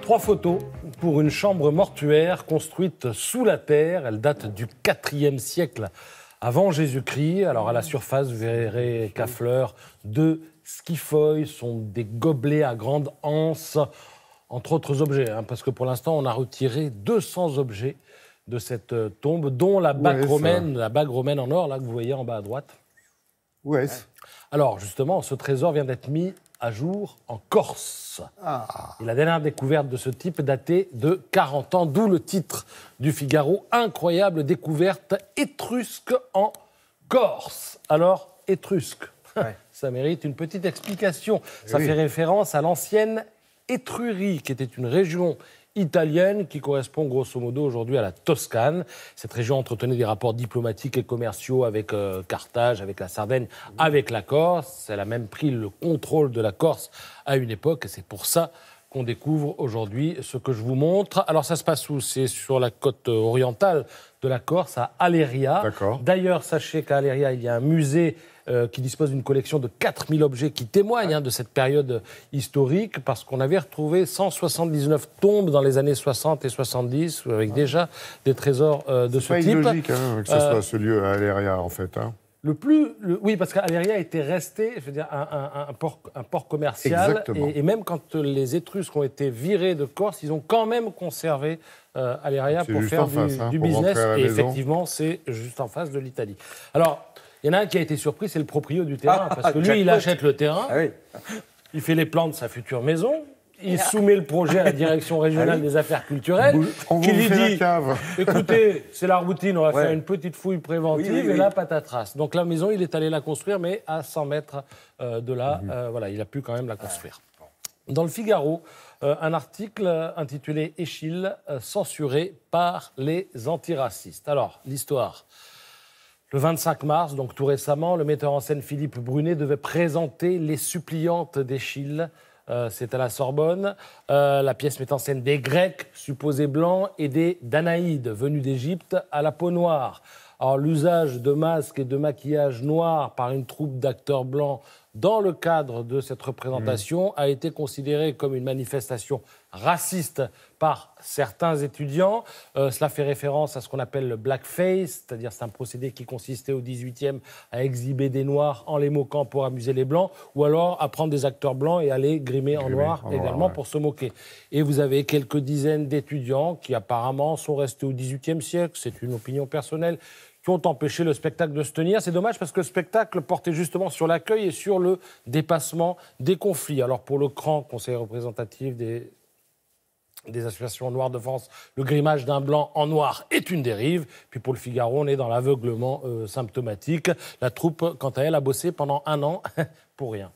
3 photos pour une chambre mortuaire construite sous la terre. Elle date du IVe siècle avant Jésus-Christ. Alors à la surface, vous verrez qu'à fleurs, 2 skifoils sont des gobelets à grande anse, entre autres objets, parce que pour l'instant, on a retiré 200 objets de cette tombe, dont la bague romaine en or, là, que vous voyez en bas à droite. Ouais. Alors, justement, ce trésor vient d'être mis à jour en Corse. Et la dernière découverte de ce type datait de 40 ans, d'où le titre du Figaro, incroyable découverte étrusque en Corse. Alors, étrusque, ça mérite une petite explication. Ça fait référence à l'ancienne Étrurie, qui était une région italienne qui correspond grosso modo aujourd'hui à la Toscane. Cette région entretenait des rapports diplomatiques et commerciaux avec Carthage, avec la Sardaigne, avec la Corse. Elle a même pris le contrôle de la Corse à une époque et c'est pour ça qu'on découvre aujourd'hui ce que je vous montre. Alors ça se passe où ? C'est sur la côte orientale de la Corse, à Aleria. D'ailleurs, sachez qu'à Aleria, il y a un musée qui dispose d'une collection de 4000 objets qui témoignent de cette période historique, parce qu'on avait retrouvé 179 tombes dans les années 60 et 70, avec déjà des trésors de ce type. C'est pas illogique que ce soit ce lieu à Aleria, en fait. Oui, parce qu'Aleria était resté, je veux dire, un port commercial. Et même quand les Étrusques ont été virés de Corse, ils ont quand même conservé Aleria pour faire du business. Et effectivement, c'est juste en face de l'Italie. Alors, il y en a un qui a été surpris, c'est le proprio du terrain. Parce que lui, il achète le terrain, il fait les plans de sa future maison, il soumet le projet à la direction régionale des affaires culturelles, qui lui dit « Écoutez, c'est la routine, on va faire une petite fouille préventive, et là, patatras ». Donc la maison, il est allé la construire, mais à 100 mètres de là, il a pu quand même la construire. Dans le Figaro, un article intitulé « Échille, censuré par les antiracistes ». Alors, l'histoire. Le 25 mars, donc tout récemment, le metteur en scène Philippe Brunet devait présenter Les suppliantes d'Échille. C'est à la Sorbonne. La pièce met en scène des Grecs supposés blancs et des Danaïdes venus d'Égypte à la peau noire. Alors, l'usage de masques et de maquillage noir par une troupe d'acteurs blancs dans le cadre de cette représentation a été considéré comme une manifestation raciste par certains étudiants. Cela fait référence à ce qu'on appelle le blackface, c'est-à-dire c'est un procédé qui consistait au XVIIIe à exhiber des noirs en les moquant pour amuser les blancs, ou alors à prendre des acteurs blancs et à les grimer en noir également pour se moquer. Et vous avez quelques dizaines d'étudiants qui apparemment sont restés au XVIIIe siècle, c'est une opinion personnelle, qui ont empêché le spectacle de se tenir. C'est dommage parce que le spectacle portait justement sur l'accueil et sur le dépassement des conflits. Alors pour le CRAN, Conseil représentatif des associations noires de France, le grimage d'un blanc en noir est une dérive. Puis pour le Figaro, on est dans l'aveuglement symptomatique. La troupe, quant à elle, a bossé pendant 1 an pour rien.